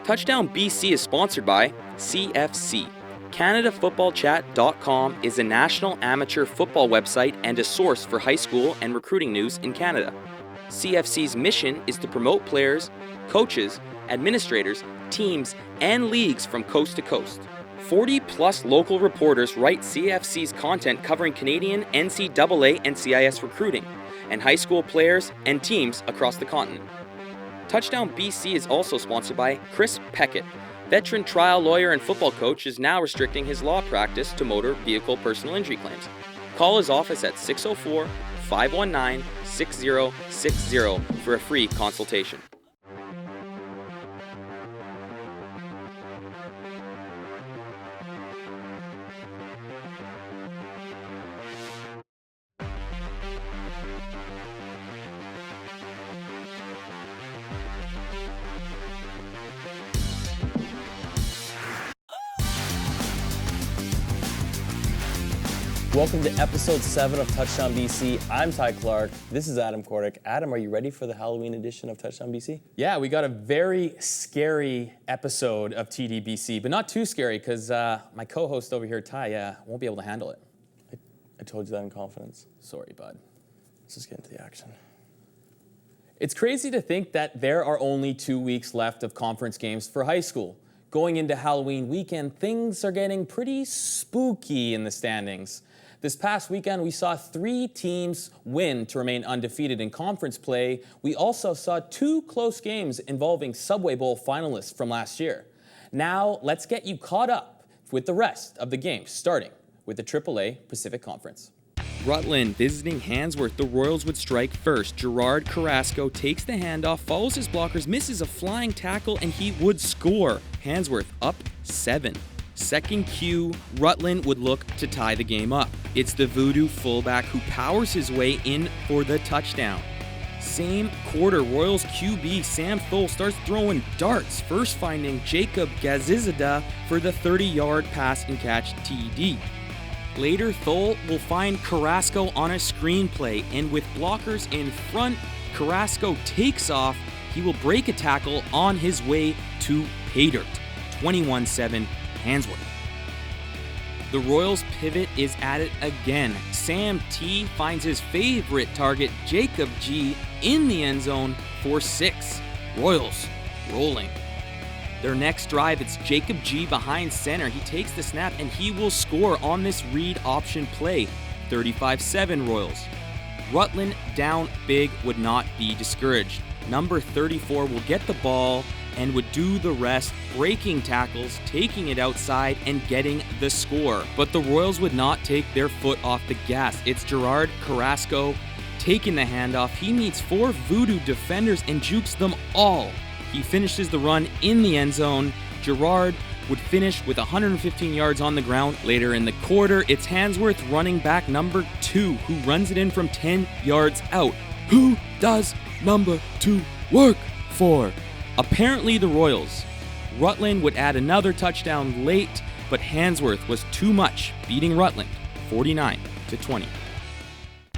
Touchdown BC is sponsored by CFC. CanadaFootballChat.com is a national amateur football website and a source for high school and recruiting news in Canada. CFC's mission is to promote players, coaches, administrators, teams, and leagues from coast to coast. 40-plus local reporters write CFC's content covering Canadian, NCAA, and CIS recruiting, and high school players and teams across the continent. Touchdown BC is also sponsored by Chris Peckett. Veteran trial lawyer and football coach is now restricting his law practice to motor vehicle personal injury claims. Call his office at 604-519-6060 for a free consultation. Welcome to episode 7 of Touchdown BC. I'm Ty Clark. This is Adam Cordick. Adam, are you ready for the Halloween edition of Touchdown BC? Yeah, we got a very scary episode of TDBC, but not too scary because my co-host over here, Ty, won't be able to handle it. I told you that in confidence. Sorry, bud. Let's just get into the action. It's crazy to think that there are only 2 weeks left of conference games for high school. Going into Halloween weekend, things are getting pretty spooky in the standings. This past weekend, we saw 3 teams win to remain undefeated in conference play. We also saw 2 close games involving Subway Bowl finalists from last year. Now, let's get you caught up with the rest of the games, starting with the AAA Pacific Conference. Rutland visiting Handsworth. The Royals would strike first. Gerard Carrasco takes the handoff, follows his blockers, misses a flying tackle, and he would score. Handsworth up 7. Second cue, Rutland would look to tie the game up. It's the voodoo fullback who powers his way in for the touchdown. Same quarter, Royals QB Sam Thole starts throwing darts, first finding Jacob Gazizada for the 30-yard pass and catch TD. Later, Thole will find Carrasco on a screenplay, and with blockers in front, Carrasco takes off. He will break a tackle on his way to pay dirt. 21-7. Handsworth. The Royals pivot is at it again. Sam T finds his favorite target, Jacob G, in the end zone for 6. Royals rolling. Their next drive, it's Jacob G behind center. He takes the snap and he will score on this read option play. 35-7 Royals. Rutland down big would not be discouraged. Number 34 will get the ball and would do the rest, breaking tackles, taking it outside, and getting the score. But the Royals would not take their foot off the gas. It's Gerard Carrasco taking the handoff. He meets 4 voodoo defenders and jukes them all. He finishes the run in the end zone. Gerard would finish with 115 yards on the ground. Later in the quarter, it's Handsworth running back number 2 who runs it in from 10 yards out. Who does number 2 work for? Apparently the Royals. Rutland would add another touchdown late, but Handsworth was too much, beating Rutland 49-20.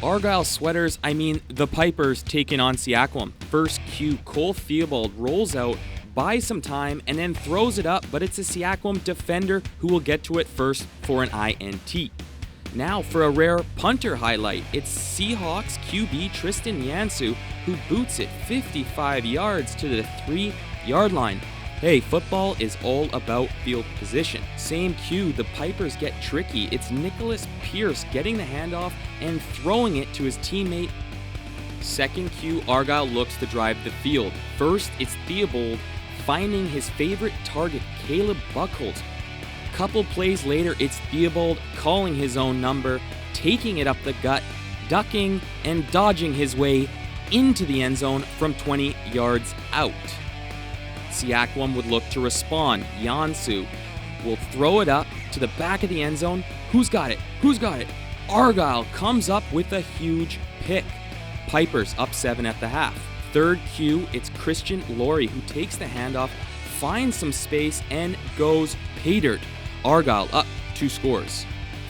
Argyle Sweaters, the Pipers, taking on Seaquam. First cue, Cole Theobald rolls out, buys some time, and then throws it up, but it's a Seaquam defender who will get to it first for an INT. Now for a rare punter highlight, it's Seahawks QB Tristan Yansu who boots it 55 yards to the 3-yard line. Hey, football is all about field position. Same cue, the Pipers get tricky. It's Nicholas Pierce getting the handoff and throwing it to his teammate. Second cue, Argyle looks to drive the field. First, it's Theobald finding his favorite target, Caleb Buckholz. Couple plays later, it's Theobald calling his own number, taking it up the gut, ducking and dodging his way into the end zone from 20 yards out. Seaquam would look to respond. Yansu will throw it up to the back of the end zone. Who's got it? Argyle comes up with a huge pick. Pipers up 7 at the half. Third cue, it's Christian Laurie who takes the handoff, finds some space, and goes pay dirt. Argyle up 2 scores.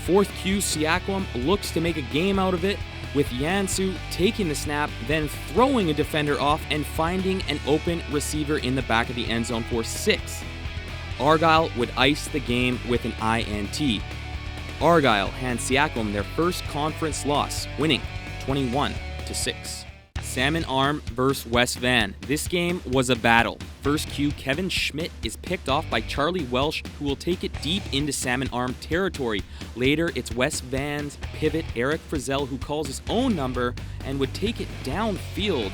Fourth Q, Siakam looks to make a game out of it, with Yansu taking the snap, then throwing a defender off and finding an open receiver in the back of the end zone for 6. Argyle would ice the game with an INT. Argyle hands Siakam their first conference loss, winning 21-6. Salmon Arm vs. West Van. This game was a battle. First Q, Kevin Schmidt is picked off by Charlie Welsh, who will take it deep into Salmon Arm territory. Later, it's West Van's pivot Eric Frizzell who calls his own number and would take it downfield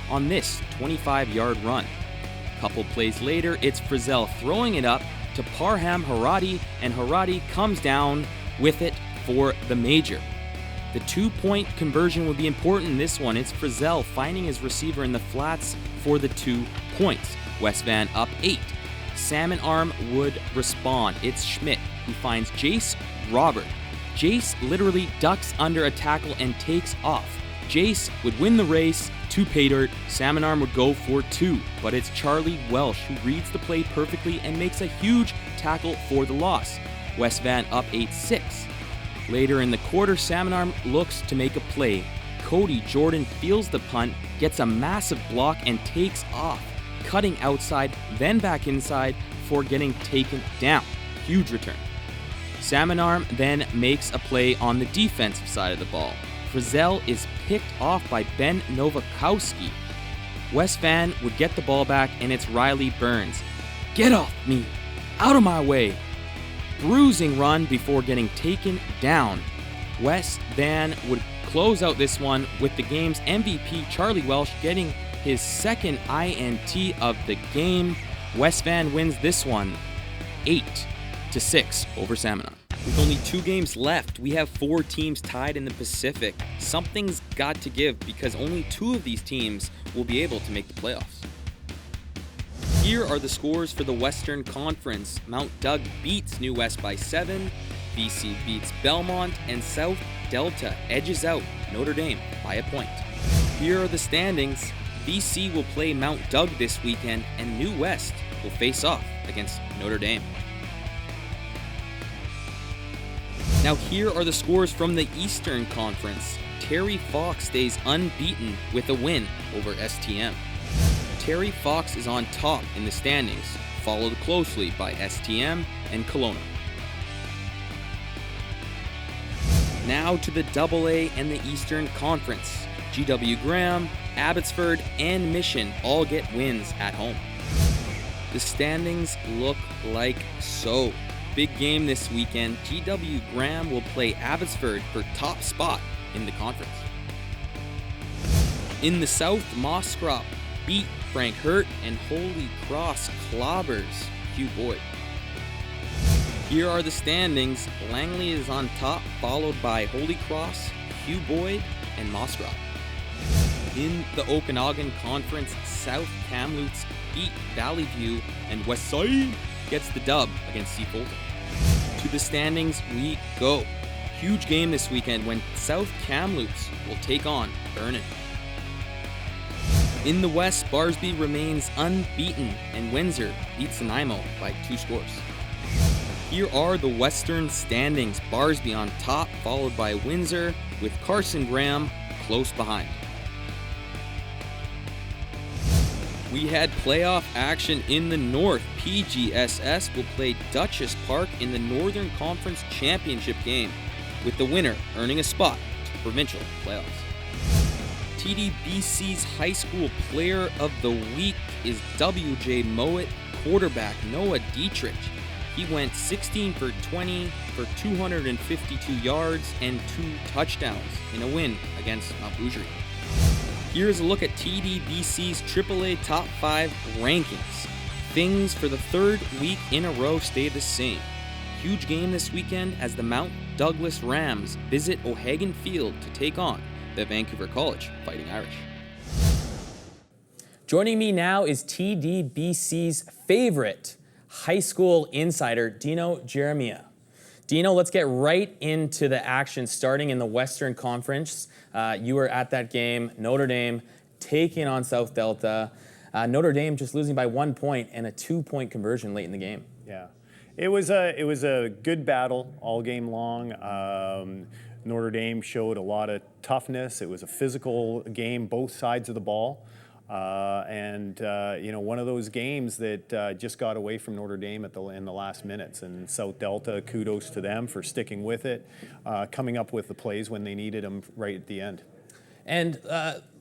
on this 25-yard run. Couple plays later, it's Frizzell throwing it up to Parham Haradi, and Haradi comes down with it for the major. The 2-point conversion would be important in this one. It's Frizzell finding his receiver in the flats for the 2 points. West Van up 8. Salmon Arm would respond. It's Schmidt who finds Jace Robert. Jace literally ducks under a tackle and takes off. Jace would win the race to pay dirt. Salmon Arm would go for 2, but it's Charlie Welsh who reads the play perfectly and makes a huge tackle for the loss. West Van up 8-6. Later in the quarter, Salmon Arm looks to make a play. Cody Jordan feels the punt, gets a massive block, and takes off, cutting outside, then back inside for getting taken down. Huge return. Salmon Arm then makes a play on the defensive side of the ball. Frizzell is picked off by Ben Nowakowski. West Van would get the ball back, and it's Riley Burns. Get off me! Out of my way! Bruising run before getting taken down. West Van would close out this one with the game's MVP Charlie Welsh getting his second INT of the game. West Van wins this one 8-6 over Salmon Arm. With only 2 games left, we have 4 teams tied in the Pacific. Something's got to give because only 2 of these teams will be able to make the playoffs. Here are the scores for the Western Conference. Mount Doug beats New West by 7, BC beats Belmont, and South Delta edges out Notre Dame by a point. Here are the standings. BC will play Mount Doug this weekend, and New West will face off against Notre Dame. Now here are the scores from the Eastern Conference. Terry Fox stays unbeaten with a win over STM. Terry Fox is on top in the standings, followed closely by STM and Kelowna. Now to the AA and the Eastern Conference. GW Graham, Abbotsford, and Mission all get wins at home. The standings look like so. Big game this weekend. GW Graham will play Abbotsford for top spot in the conference. In the South, Mosscrop beat Frank Hurt, and Holy Cross clobbers Hugh Boyd. Here are the standings. Langley is on top, followed by Holy Cross, Hugh Boyd, and Mosscrop. In the Okanagan Conference, South Kamloops beat Valley View, and Westside gets the dub against C. Fulton. To the standings we go. Huge game this weekend when South Kamloops will take on Vernon. In the West, Barsby remains unbeaten, and Windsor beats Nanaimo by 2 scores. Here are the Western standings. Barsby on top, followed by Windsor, with Carson Graham close behind. We had playoff action in the North. PGSS will play Dutchess Park in the Northern Conference Championship game, with the winner earning a spot to the provincial playoffs. TDBC's High School Player of the Week is WJ Mowat quarterback Noah Dietrich. He went 16 for 20 for 252 yards and 2 touchdowns in a win against Mount Bougere. Here's a look at TDBC's AAA Top 5 rankings. Things for the 3rd week in a row stay the same. Huge game this weekend as the Mount Douglas Rams visit O'Hagan Field to take on the Vancouver College Fighting Irish. Joining me now is TDBC's favorite high school insider, Dino Jeremia. Dino, let's get right into the action, starting in the Western Conference. You were at that game, Notre Dame taking on South Delta. Notre Dame just losing by 1 point and a 2-point conversion late in the game. Yeah. It was a good battle all game long. Notre Dame showed a lot of toughness. It was a physical game, both sides of the ball. One of those games that just got away from Notre Dame in the last minutes. And South Delta, kudos to them for sticking with it, coming up with the plays when they needed them right at the end. And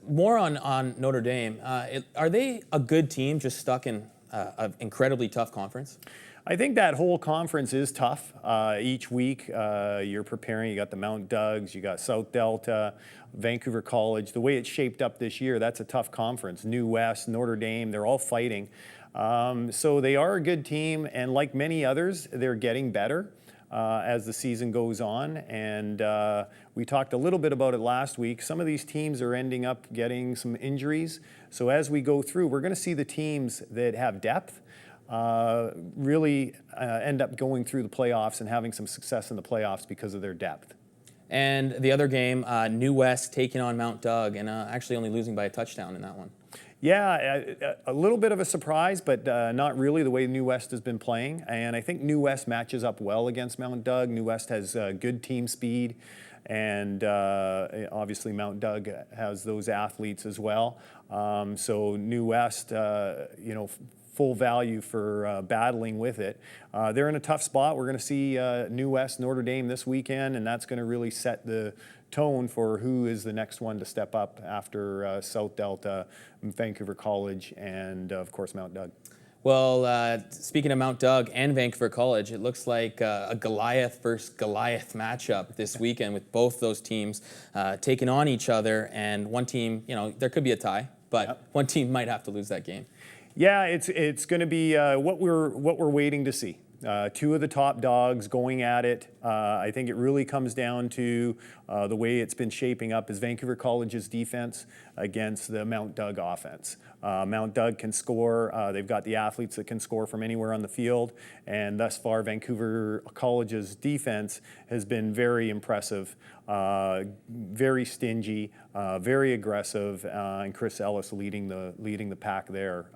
more on Notre Dame, are they a good team just stuck in an incredibly tough conference? I think that whole conference is tough. Each week you're preparing. You got the Mount Dougs, you got South Delta, Vancouver College. The way it's shaped up this year, that's a tough conference. New West, Notre Dame, they're all fighting. So they are a good team, and like many others, they're getting better as the season goes on. And we talked a little bit about it last week. Some of these teams are ending up getting some injuries. So as we go through, we're going to see the teams that have depth really end up going through the playoffs and having some success in the playoffs because of their depth. And the other game, New West taking on Mount Doug, and actually only losing by a touchdown in that one. Yeah, a little bit of a surprise, but not really the way New West has been playing. And I think New West matches up well against Mount Doug. New West has good team speed, and obviously Mount Doug has those athletes as well. So New West, full value for battling with it. They're in a tough spot. We're going to see New West, Notre Dame this weekend, and that's going to really set the tone for who is the next one to step up after South Delta, Vancouver College, and of course Mount Doug. Well, speaking of Mount Doug and Vancouver College, it looks like a Goliath versus Goliath matchup this weekend with both those teams taking on each other, and one team, there could be a tie, but one team might have to lose that game. Yeah, it's going to be what we're waiting to see. Two of the top dogs going at it. I think it really comes down to the way it's been shaping up is Vancouver College's defense against the Mount Doug offense. Mount Doug can score. They've got the athletes that can score from anywhere on the field. And thus far, Vancouver College's defense has been very impressive, very stingy, very aggressive. And Chris Ellis leading the pack there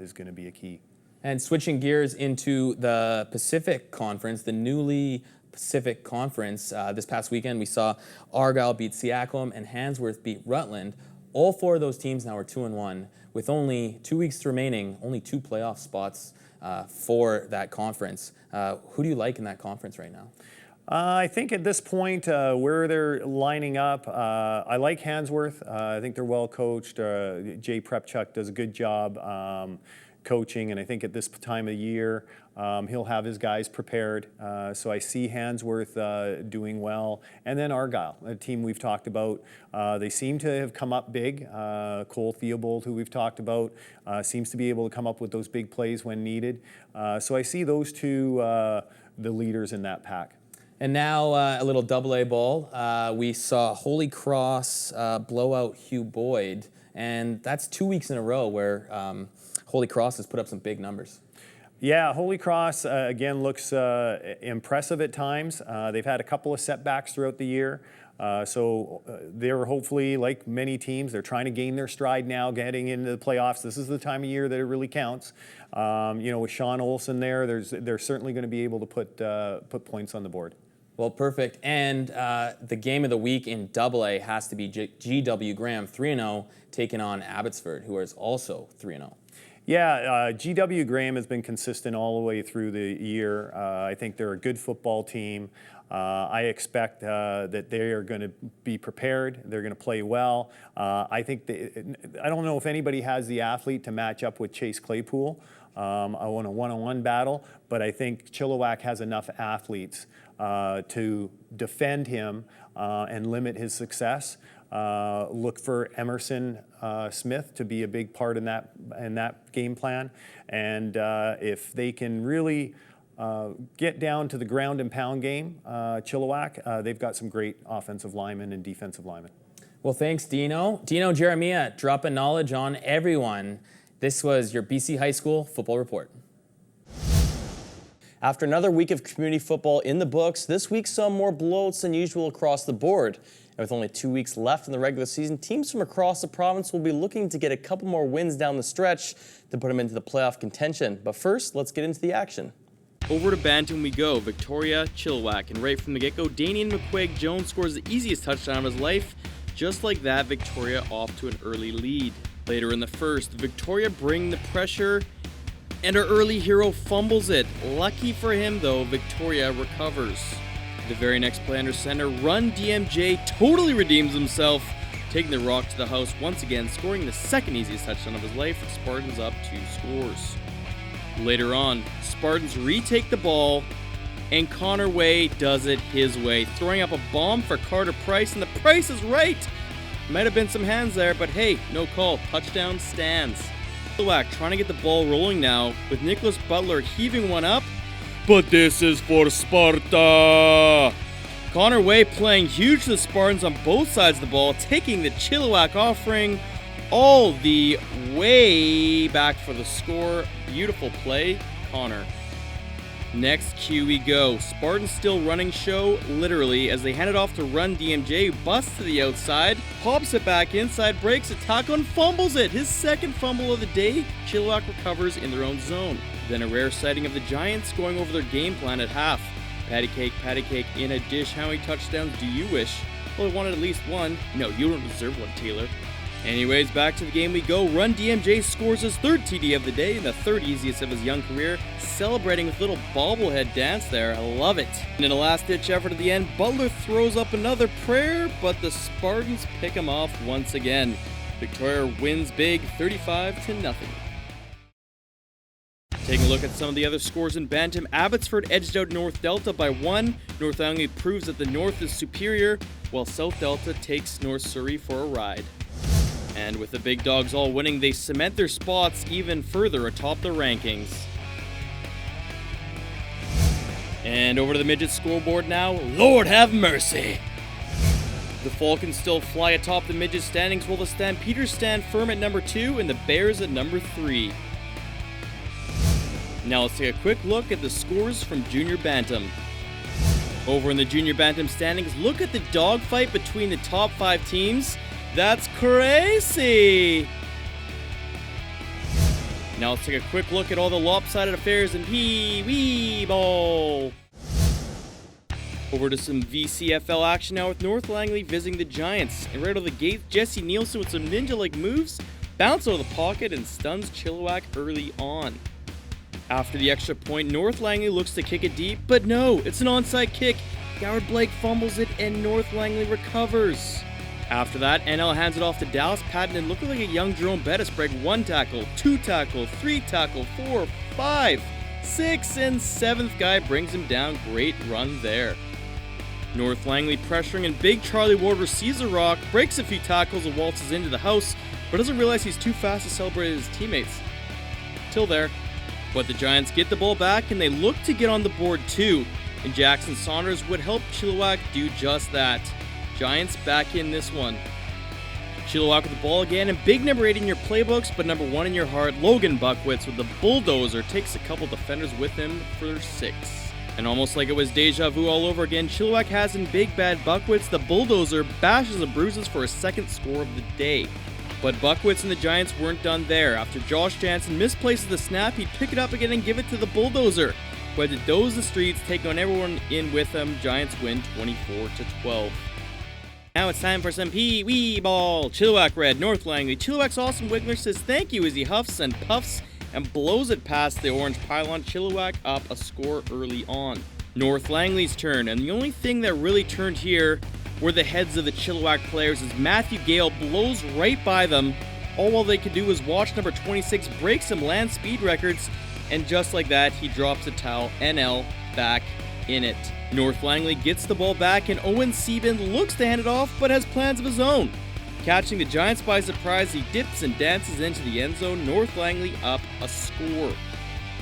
is going to be a key. And switching gears into the Pacific Conference, the newly Pacific Conference, this past weekend we saw Argyle beat Seacom and Handsworth beat Rutland. All four of those teams now are 2-1. With only 2 weeks remaining, only 2 playoff spots for that conference. Who do you like in that conference right now? I think at this point, where they're lining up, I like Handsworth. I think they're well coached. Jay Prepchuk does a good job coaching, and I think at this time of year, he'll have his guys prepared. So I see Handsworth doing well. And then Argyle, a team we've talked about. They seem to have come up big. Cole Theobald, who we've talked about, seems to be able to come up with those big plays when needed. So I see those two the leaders in that pack. And now a little AA ball. We saw Holy Cross blow out Hugh Boyd, and that's 2 weeks in a row where Holy Cross has put up some big numbers. Yeah, Holy Cross, again, looks impressive at times. They've had a couple of setbacks throughout the year. So they're hopefully, like many teams, they're trying to gain their stride now, getting into the playoffs. This is the time of year that it really counts. With Sean Olson there, they're certainly going to be able to put points on the board. Well, perfect. And the game of the week in AA has to be GW Graham, 3-0, taking on Abbotsford, who is also 3-0. Yeah, GW Graham has been consistent all the way through the year. I think they're a good football team. I expect that they are going to be prepared. They're going to play well. I don't know if anybody has the athlete to match up with Chase Claypool on a one-on-one battle, but I think Chilliwack has enough athletes to defend him and limit his success. Look for Emerson Smith to be a big part in that game plan, and if they can really get down to the ground and pound game, Chilliwack, they've got some great offensive linemen and defensive linemen. Well, thanks, Dino. Dino Jeremiah, dropping knowledge on everyone. This was your BC High School Football Report. After another week of community football in the books, this week saw more blowouts than usual across the board. And with only 2 weeks left in the regular season, teams from across the province will be looking to get a couple more wins down the stretch to put them into the playoff contention. But first, let's get into the action. Over to Bantam we go, Victoria, Chilliwack, and right from the get-go, Danian McQuaig-Jones scores the easiest touchdown of his life. Just like that, Victoria off to an early lead. Later in the first, Victoria bring the pressure, and our early hero fumbles it. Lucky for him though, Victoria recovers. The very next play under center, Run DMJ totally redeems himself, taking the rock to the house once again, scoring the second easiest touchdown of his life, with Spartans up 2 scores. Later on, Spartans retake the ball, and Connor Way does it his way, throwing up a bomb for Carter Price, and the Price is right! Might have been some hands there, but hey, no call. Touchdown stands. Chilliwack trying to get the ball rolling now, with Nicholas Butler heaving one up, but this is for Sparta! Connor Way playing huge to the Spartans on both sides of the ball, taking the Chilliwack offering all the way back for the score. Beautiful play, Connor. Next cue we go. Spartans still running show, literally, as they hand it off to Run DMJ, who busts to the outside, pops it back inside, breaks a tackle, and fumbles it. His second fumble of the day. Chilliwack recovers in their own zone. Then a rare sighting of the Giants going over their game plan at half. Patty cake in a dish. How many touchdowns do you wish? Well, I wanted at least one. No, you don't deserve one, Taylor. Anyways, back to the game we go. Run DMJ scores his third TD of the day and the third easiest of his young career, celebrating with a little bobblehead dance there. I love it. And in a last-ditch effort at the end, Butler throws up another prayer, but the Spartans pick him off once again. Victoria wins big, 35-0. Taking a look at some of the other scores in Bantam, Abbotsford edged out North Delta by 1. North Langley proves that the North is superior, while South Delta takes North Surrey for a ride. And with the big dogs all winning, they cement their spots even further atop the rankings. And over to the midget scoreboard now. Lord have mercy! The Falcons still fly atop the midget standings, while the Stampeders stand firm at number 2 and the Bears at number 3. Now let's take a quick look at the scores from Junior Bantam. Over in the Junior Bantam standings, look at the dogfight between the top 5 teams. That's crazy! Now let's take a quick look at all the lopsided affairs in Pee-wee Ball. Over to some VCFL action now with North Langley visiting the Giants. And right out of the gate, Jesse Nielsen with some ninja-like moves, bounce out of the pocket and stuns Chilliwack early on. After the extra point, North Langley looks to kick it deep, but no, it's an onside kick. Goward Blake fumbles it and North Langley recovers. After that, NL hands it off to Dallas Patton and looking like a young Jerome Bettis break 1 tackle, 2 tackle, 3 tackle, 4, 5, 6, and 7th guy brings him down. Great run there. North Langley pressuring and big Charlie Ward receives a rock, breaks a few tackles and waltzes into the house, but doesn't realize he's too fast to celebrate his teammates. Till there. But the Giants get the ball back and they look to get on the board too, and Jackson Saunders would help Chilliwack do just that. Giants back in this one. Chilliwack with the ball again, and big number 8 in your playbooks, but number 1 in your heart, Logan Buckwitz with the bulldozer takes a couple defenders with him for 6. And almost like it was deja vu all over again, Chilliwack has in big bad Buckwitz, the bulldozer bashes and bruises for his second score of the day. But Buckwitz and the Giants weren't done there. After Josh Jansen misplaces the snap, he'd pick it up again and give it to the bulldozer. But to doze the streets, take on everyone in with them, Giants win 24-12. Now it's time for some Pee-wee Ball. Chilliwack red, North Langley. Chilliwack's Austin Wigler says thank you as he huffs and puffs and blows it past the orange pylon. Chilliwack up a score early on. North Langley's turn, and the only thing that really turned here were the heads of the Chilliwack players as Matthew Gale blows right by them. All they could do was watch number 26 break some land speed records, and just like that, he drops a towel. NL back in it. North Langley gets the ball back, and Owen Sieben looks to hand it off, but has plans of his own. Catching the Giants by surprise, he dips and dances into the end zone. North Langley up a score.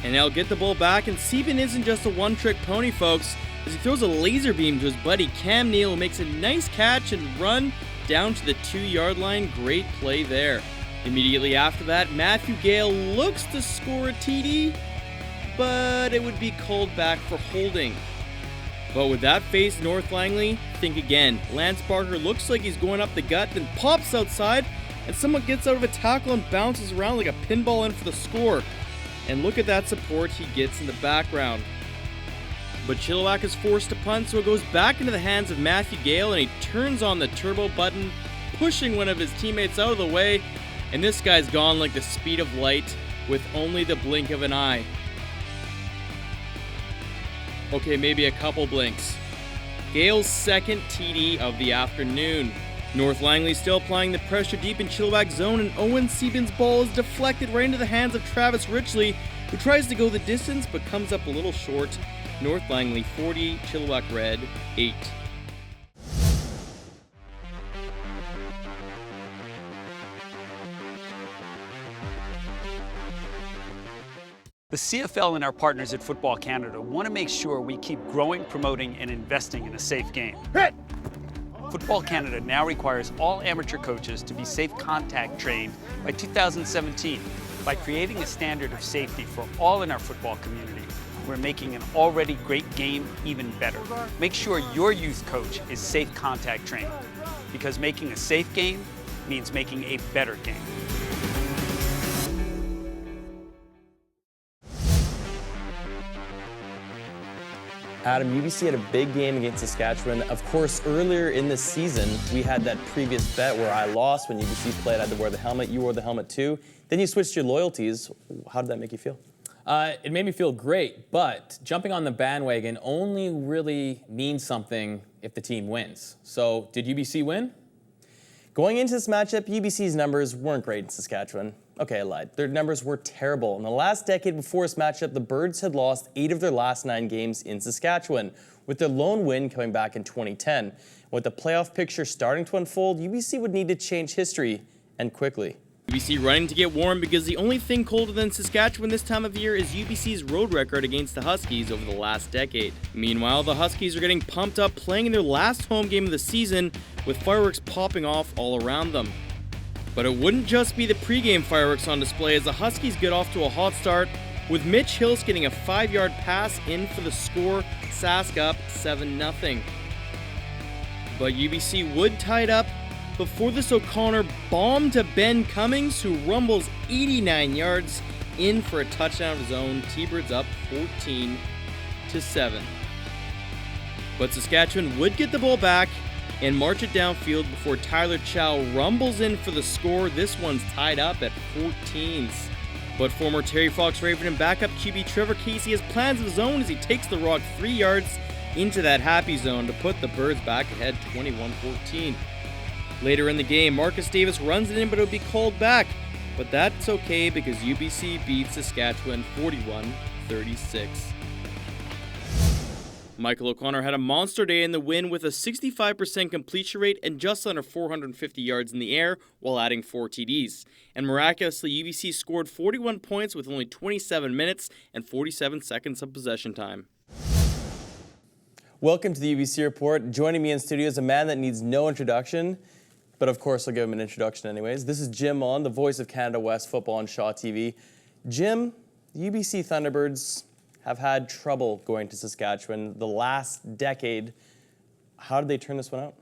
And they'll get the ball back, and Sieben isn't just a one-trick pony, folks, as he throws a laser beam to his buddy Cam Neal, who makes a nice catch and run down to the 2-yard line. Great play there. Immediately after that, Matthew Gale looks to score a TD, but it would be called back for holding. But with that face, North Langley, think again. Lance Barker looks like he's going up the gut, then pops outside, and someone gets out of a tackle and bounces around like a pinball in for the score. And look at that support he gets in the background. But Chilliwack is forced to punt, so it goes back into the hands of Matthew Gale, and he turns on the turbo button, pushing one of his teammates out of the way, and this guy's gone like the speed of light with only the blink of an eye. Okay, maybe a couple blinks. Gale's second TD of the afternoon. North Langley still applying the pressure deep in Chilliwack's zone, and Owen Sebin's ball is deflected right into the hands of Travis Richley, who tries to go the distance but comes up a little short. North Langley 40, Chilliwack Red 8. The CFL and our partners at Football Canada want to make sure we keep growing, promoting, and investing in a safe game. Hit! Football Canada now requires all amateur coaches to be safe contact trained by 2017. By creating a standard of safety for all in our football community, we're making an already great game even better. Make sure your youth coach is safe contact trained, because making a safe game means making a better game. Adam, UBC had a big game against Saskatchewan. Of course, earlier in the season, we had that previous bet where I lost when UBC played. I had to wear the helmet. You wore the helmet too. Then you switched your loyalties. How did that make you feel? It made me feel great, but jumping on the bandwagon only really means something if the team wins. So, did UBC win? Going into this matchup, UBC's numbers weren't great in Saskatchewan. Okay, I lied. Their numbers were terrible. In the last decade before this matchup, the Birds had lost 8 of their last 9 games in Saskatchewan, with their lone win coming back in 2010. With the playoff picture starting to unfold, UBC would need to change history, and quickly. UBC running to get warm because the only thing colder than Saskatchewan this time of year is UBC's road record against the Huskies over the last decade. Meanwhile, the Huskies are getting pumped up playing in their last home game of the season with fireworks popping off all around them. But it wouldn't just be the pregame fireworks on display as the Huskies get off to a hot start with Mitch Hills getting a 5-yard pass in for the score, Sask up 7-0. But UBC would tie it up before this O'Connor bomb to Ben Cummings, who rumbles 89 yards in for a touchdown of his own. T-Birds up 14-7. But Saskatchewan would get the ball back and march it downfield before Tyler Chow rumbles in for the score. This one's tied up at 14s. But former Terry Fox Raven and backup QB Trevor Casey has plans of his own as he takes the rock 3 yards into that happy zone to put the Birds back ahead 21-14. Later in the game, Marcus Davis runs it in, but it'll be called back. But that's okay because UBC beats Saskatchewan 41-36. Michael O'Connor had a monster day in the win with a 65% completion rate and just under 450 yards in the air while adding 4 TDs. And miraculously, UBC scored 41 points with only 27 minutes and 47 seconds of possession time. Welcome to the UBC Report. Joining me in studio is a man that needs no introduction, but of course I'll give him an introduction anyways. This is Jim Mon, the voice of Canada West football on Shaw TV. Jim, the UBC Thunderbirds have had trouble going to Saskatchewan the last decade. How did they turn this one out?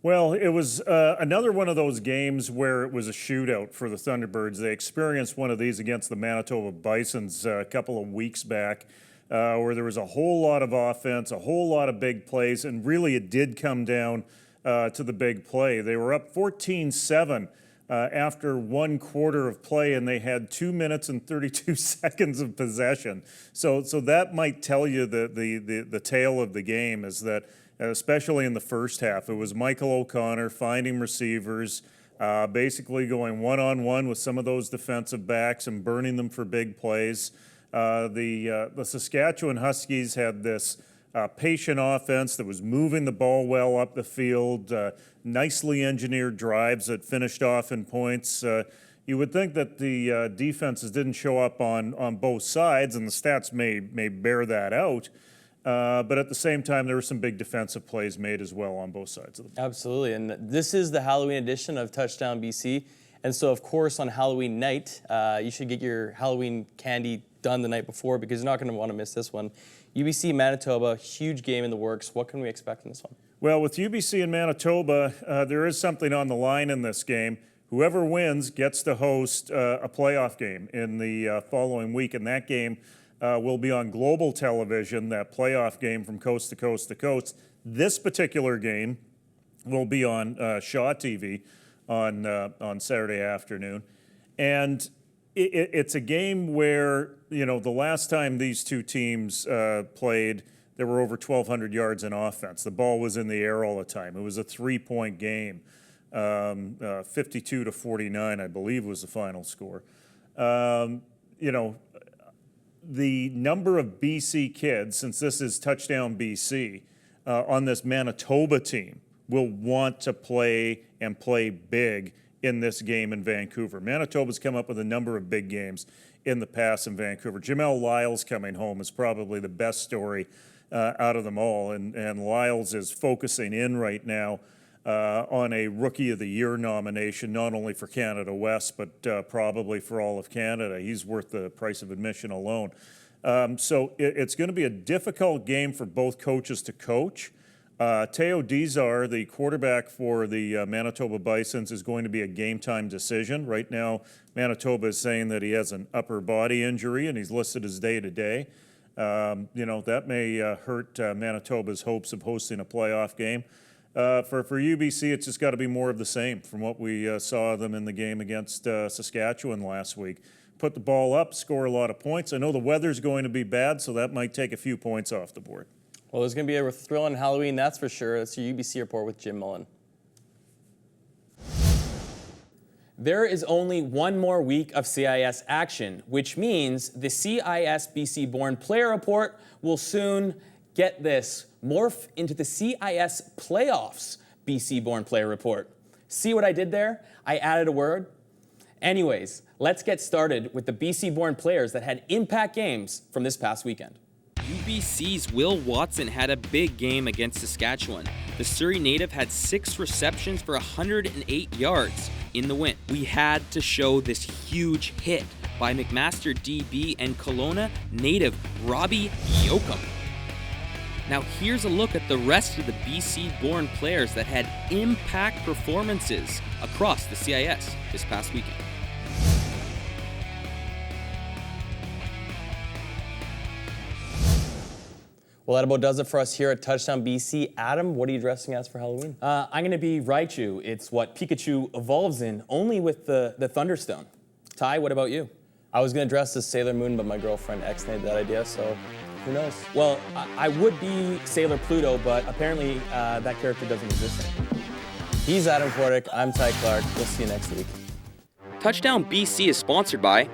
Well, it was another one of those games where it was a shootout for the Thunderbirds. They experienced one of these against the Manitoba Bisons a couple of weeks back, where there was a whole lot of offense, a whole lot of big plays, and really it did come down to the big play. They were up 14-7 after 1 quarter of play, and they had 2 minutes and 32 seconds of possession. So that might tell you the tale of the game is that, especially in the first half, it was Michael O'Connor finding receivers, basically going one-on-one with some of those defensive backs and burning them for big plays. The Saskatchewan Huskies had this patient offense that was moving the ball well up the field, nicely engineered drives that finished off in points. You would think that the defenses didn't show up on both sides, and the stats may bear that out. But at the same time, there were some big defensive plays made as well on both sides of the ball. Absolutely, and this is the Halloween edition of Touchdown BC. And so, of course, on Halloween night, you should get your Halloween candy done the night before because you're not going to want to miss this one. UBC Manitoba, huge game in the works. What can we expect in this one? Well, with UBC and Manitoba, there is something on the line in this game. Whoever wins gets to host a playoff game in the following week, and that game will be on global television, that playoff game from coast to coast to coast. This particular game will be on Shaw TV on Saturday afternoon. And it's a game where, you know, the last time these two teams played, there were over 1,200 yards in offense. The ball was in the air all the time. It was a 3-point game. 52-49, I believe, was the final score. You know, the number of BC kids, since this is Touchdown BC, on this Manitoba team will want to play and play big in this game in Vancouver. Manitoba's come up with a number of big games in the past in Vancouver. Jamel Lyles coming home is probably the best story out of them all, and Lyles is focusing in right now on a Rookie of the Year nomination, not only for Canada West, but probably for all of Canada. He's worth the price of admission alone. So it's going to be a difficult game for both coaches to coach. Teo Dizar, the quarterback for the Manitoba Bisons, is going to be a game-time decision. Right now, Manitoba is saying that he has an upper body injury, and he's listed as day-to-day. You know, that may hurt Manitoba's hopes of hosting a playoff game. For UBC, it's just got to be more of the same from what we saw them in the game against Saskatchewan last week. Put the ball up, score a lot of points. I know the weather's going to be bad, so that might take a few points off the board. Well, there's going to be a thrill on Halloween, that's for sure. That's your UBC report with Jim Mullen. There is only one more week of CIS action, which means the CIS BC Born Player Report will soon, get this, morph into the CIS Playoffs BC Born Player Report. See what I did there? I added a word. Anyways, let's get started with the BC Born players that had impact games from this past weekend. UBC's Will Watson had a big game against Saskatchewan. The Surrey native had 6 receptions for 108 yards in the win. We had to show this huge hit by McMaster DB and Kelowna native Robbie Yoakum. Now here's a look at the rest of the BC-born players that had impact performances across the CIS this past weekend. Well, that about does it for us here at Touchdown BC. Adam, what are you dressing as for Halloween? I'm going to be Raichu. It's what Pikachu evolves in, only with the Thunderstone. Ty, what about you? I was going to dress as Sailor Moon, but my girlfriend X-nayed that idea, so who knows? Well, I would be Sailor Pluto, but apparently that character doesn't exist anymore. He's Adam Cordick. I'm Ty Clark. We'll see you next week. Touchdown BC is sponsored by